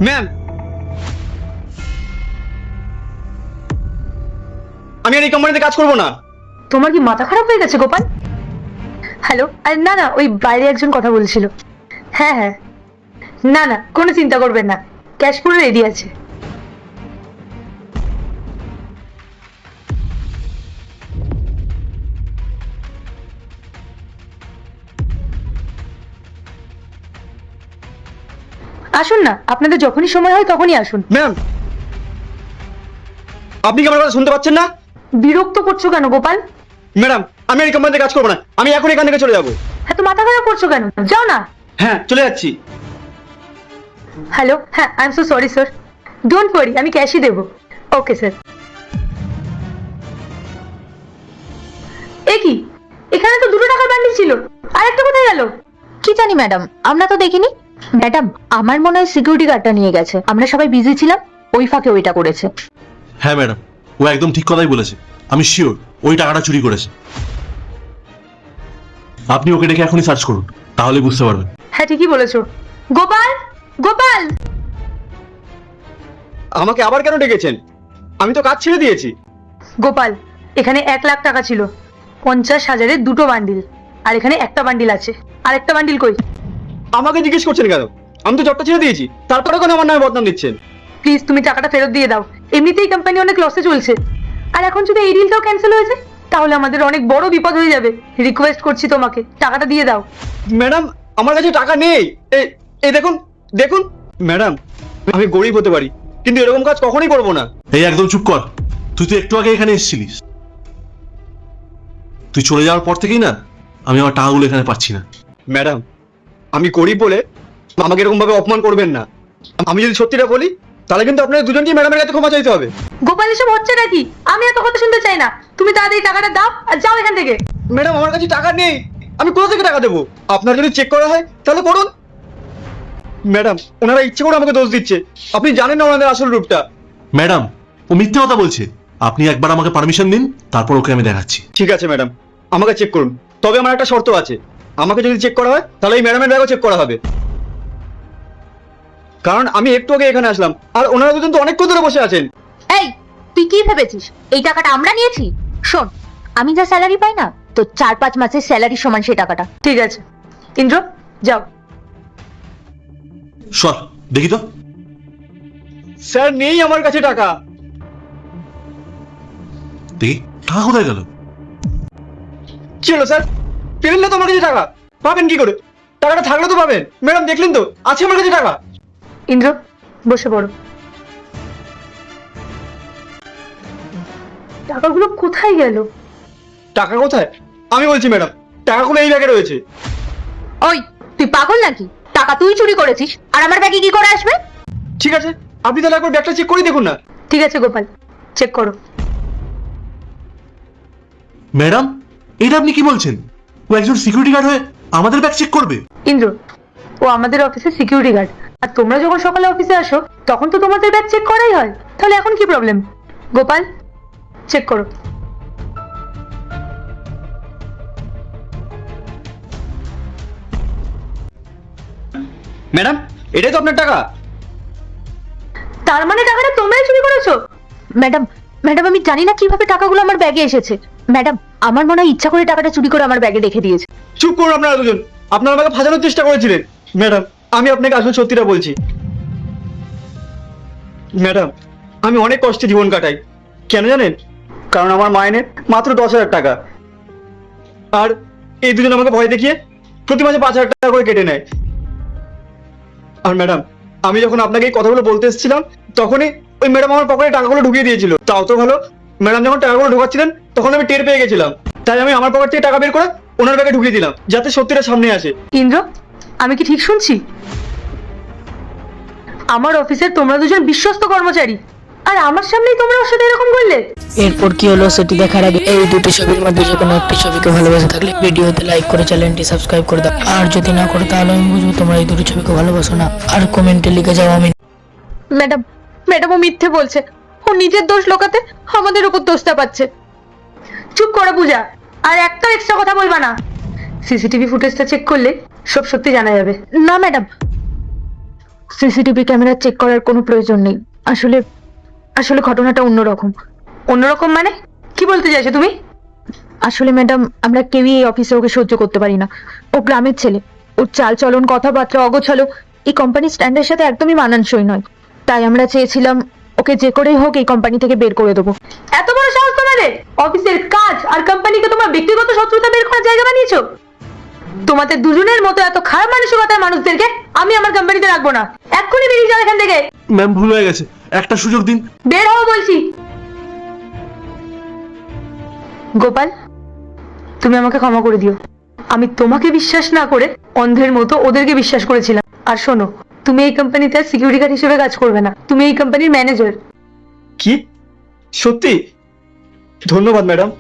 Ma'am, আমি আর এই কোম্পানিতে কাজ করবো না। তোমার কি মাথা খারাপ হয়ে গেছে গোপাল? হ্যালো, আরে না না, ওই বাইরে একজন কথা বলছিল। হ্যাঁ হ্যাঁ, না না, কোনো চিন্তা করবেন না, ক্যাশ পুরো রেডি আছে। আসুন না, আপনাদের যখনই সময় হয় তখনই আসুন। ম্যাম, আপনি কি আমার কথা শুনতে পাচ্ছেন না? বিরক্ত করছো কেন গোপাল? ম্যাডাম, আমি আর এই কোম্পানিতে কাজ করবো না, আমি এখন এখান থেকে চলে যাবো। এত মাথা খারাপ করছো কেন? যাও না। হ্যাঁ, চলে যাচ্ছি। হ্যালো, হ্যাঁ, I am so sorry sir, don't worry, আমি ক্যাশই দেবো। Okay sir. এ কি, এখানে তো 2 টাকার বান্ডিল ছিল, আরেকটা কোথায় গেল? কি জানি ম্যাডাম, আমরা তো দেখিনি। ম্যাডাম, আমার মনে হয় সিকিউরিটি গার্ডটা নিয়ে গেছে, আমরা সবাই বিজি ছিলাম, ওই ফাঁকে ওইটা করেছে। হ্যাঁ ম্যাডাম, ও একদম ঠিক কথাই বলেছে। আমি শিওর ওই টাকাটা চুরি করেছে। আপনি ওকে ডেকে এখনই সার্চ করুন, তাহলে বুঝতে পারবেন। হ্যাঁ, ঠিকই বলেছো। গোপাল, গোপাল! আমাকে আবার কেন ডেকেছেন? আমি তো কাজ ছেড়ে দিয়েছি। গোপাল, এখানে 1 লাখ টাকা ছিল, 50,000-এর 2টো বান্ডিল, আর এখানে একটা বান্ডিল আছে, আর একটা বান্ডিল কই? আমাকে জিজ্ঞেস করছেন কেন? আমি তো জবটা ছেড়ে দিয়েছি, তারপরে কেন আমার নামে বদনাম দিচ্ছেন? প্লিজ তুমি টাকাটা ফেরত দিয়ে দাও, এমনিতেই কোম্পানি অনেক লসে চলছে, আর এখন যদি এই ডিলটাও ক্যান্সেল হয়েছে তাহলে আমাদের অনেক বড় বিপদ হয়ে যাবে। রিকোয়েস্ট করছি তোমাকে, টাকাটা দিয়ে দাও। ম্যাডাম, আমার কাছে টাকা নেই। এই দেখুন, দেখুন ম্যাডাম, আমি গরিব হতে পারি, কিন্তু এরকম কাজ কখনোই করবো না। এই একদম চুপ কর। তুই তো একটু আগে এখানে এসেছিলিস। তুই চলে যাওয়ার পর থেকেই না আমি আমার টাকাগুলো এখানে পাচ্ছি না। ম্যাডাম, আমি গরিব বলে আমাকে এরকম ভাবে অপমান করবেন না। আমি যদি সত্যিটা বলি তাহলে কিন্তু আপনাদের দুজনকেই ম্যাডামের কাছে ক্ষমা চাইতে হবে। গোপাল, এসব হচ্ছে নাকি? আমি এত কথা শুনতে চাই না, তুমি তাড়াতাড়ি টাকাটা দাও আর যাও এখান থেকে। ম্যাডাম, আমার কাছে টাকা নেই, আমি কোথা থেকে টাকা দেবো? আপনার যদি চেক করা হয় তাহলে করুন। ম্যাডাম, ওনারা ইচ্ছে করে আমাকে দোষ দিচ্ছে, আপনি জানেন না ওনাদের আসল রূপটা। ম্যাডাম, ও মিথ্যে কথা বলছে। আপনি একবার আমাকে পারমিশন দিন, তারপর ওকে আমি দেখাচ্ছি। ঠিক আছে ম্যাডাম, আমাকে চেক করুন, তবে আমার একটা শর্ত আছে। আমাকে যদি চেক করা হয় তাহলে এই ম্যাডামের ব্যাগও চেক করা হবে, কারণ আমি একটু আগে এখানে আসলাম আর ওনারা দুজন তো অনেকক্ষণ ধরে বসে আছেন। এই, তুই কি ভেবেছিস এই টাকাটা আমরা নিয়েছি? শোন, আমি যা স্যালারি পাই না, তো 4-5 মাসের স্যালারি সমান সেই টাকাটা। ঠিক আছে ইন্দ্র, যাও। সর দেখি তো। স্যার, নেই আমার কাছে টাকা। দেখি টাকা কোথায় গেল? কি হলো স্যার, পেলেন না তো আমার কাছে টাকা? পাবেন কি করে? টাকাটা থাকলে তো পাবেন। ম্যাডাম, দেখলেন তো আছে আমার কাছে টাকা। ইন্দ্র, বসে পড়ো। টাকাগুলো কোথায় গেল? টাকা কোথায়? আমি বলছি ম্যাডাম, টাকাগুলো এই ব্যাগে রয়েছে। ওই, তুই পাগল নাকি? টাকা তুই চুরি করেছিস আর আমার ব্যাগে কি করে আসবে? ঠিক আছে, আপনি তাহলে একবার ব্যাগটা চেক করে দেখুন না। ঠিক আছে গোপাল, চেক করো। ম্যাডাম, এটা আপনি কি বলছেন? ও একজন সিকিউরিটি গার্ড হয়ে আমাদের ব্যাগ চেক করবে? ইন্দ্র, ও আমাদের অফিসের সিকিউরিটি গার্ড, আর তোমরা যখন সকালে অফিসে আসো তখন তো তোমাদের ব্যাগ চেক করাই হয়, তাহলে এখন কি প্রবলেম? গোপাল, চেক করো। ম্যাডাম, এটাই তো আপনার টাকা। তার মানে টাকাটা তোমরাই চুরি করেছো? ম্যাডাম, ম্যাডাম, আমি জানি না কিভাবে টাকাগুলো আমার ব্যাগে এসেছে। ম্যাডাম, আমার মনে হয় ইচ্ছা করে টাকাটা চুরি করে আমার ব্যাগে রেখে দিয়েছে। চুপ করুন আপনারা দুজন, আপনারা আমাকে ফাঁসানোর চেষ্টা করেছিলেন। ম্যাডাম, আমি আপনাকে আসলে সত্যিটা বলছি। ম্যাডাম, আমি অনেক কষ্টে জীবন কাটাই, কেন জানেন? কারণ আমার মাইনে মাত্র 10,000 টাকা, আর এই দুজন আমাকে ভয় দেখিয়ে প্রতি মাসে 5,000 টাকা করে কেটে নেয়। আর ম্যাডাম, আমি যখন আপনাকে এই কথাগুলো বলতে এসেছিলাম তখনই ওই ম্যাডাম আমার পকেটে টাকাগুলো ঢুকিয়ে দিয়েছিল। তাও তো ভালো, ম্যাডাম যখন টাকাগুলো ঢোকাচ্ছিলেন তখন আমি টের পেয়ে গেছিলাম, তাই আমি আমার পকেট থেকে টাকা বের করে ওনার ব্যাগে ঢুকিয়ে দিলাম, যাতে সত্যিটা সামনে আসে। ইন্দ্র, আমি কি ঠিক শুনছি? আমার অফিসের তোমরা দুজন বিশ্বস্ত কর্মচারী, আর আমার সামনেই তোমরা ওর সাথে এরকম করলে? এরপর কি হলো সেটি দেখার আগে এই দুটি ছবির মধ্যে যে কোনো একটি ছবিকে ভালোবেসে থাকলে ভিডিওতে লাইক করে চ্যানেলটি সাবস্ক্রাইব করে দাও, আর যদি না করো তাহলে আমি বুঝবো তোমরা এই দুটি ছবিকে ভালোবাসো না। আর কমেন্টে লিখে যাও আমি। ম্যাডাম, ম্যাডাম, ও মিথ্যে বলছে, ও নিজের দোষ লোকাতে আমাদের উপর দোষটা পাচ্ছে। চুপ করো পূজা, আর একটা এক্সট্রা কথা বলবা না। সিসিটিভি ফুটেজটা চেক করলে সব সত্যি জানা যাবে। না ম্যাডাম, সিসিটিভি ক্যামেরা চেক করার কোনো প্রয়োজন নেই। আসলে আসলে ঘটনাটা অন্যরকম। অন্যরকম মানে কি বলতে চাইছো তুমি? আসলে ম্যাডাম, আমরা কেউই এই অফিসে ওকে সহ্য করতে পারি না। ও গ্রামের ছেলে, ওর চাল চলন কথাবার্তা অগোছালো এই কোম্পানির স্ট্যান্ডার্ডের সাথে একদমই মানানসই নয়। তাই আমরা চেয়েছিলাম ওকে যে করেই হোক এই কোম্পানি থেকে বের করে দেবো। এত বড় সাহস তোমাদের! অফিসের কাজ আর কোম্পানিকে তোমার ব্যক্তিগত শত্রুতা বের করার জায়গা বানিয়েছো? তোমাদের দুজনের মতো এত খারাপ মানসিকতার মানুষদেরকে আমি আমার কোম্পানিতে রাখবো না। এক্ষুনি বেরিয়ে যাও এখান থেকে। ম্যাম, ভুল হয়ে গেছে, একটা সুযোগ দিন। বের হও বলছি। গোপাল, তুমি আমাকে ক্ষমা করে দিও। আমি তোমাকে বিশ্বাস না করে অন্ধের মতো ওদেরকে বিশ্বাস করেছিলাম। আর শোনো, তুমি এই কোম্পানিতে সিকিউরিটি গার্ড হিসেবে কাজ করবে না, তুমি এই কোম্পানির ম্যানেজার। কি? সত্যি? ধন্যবাদ ম্যাডাম।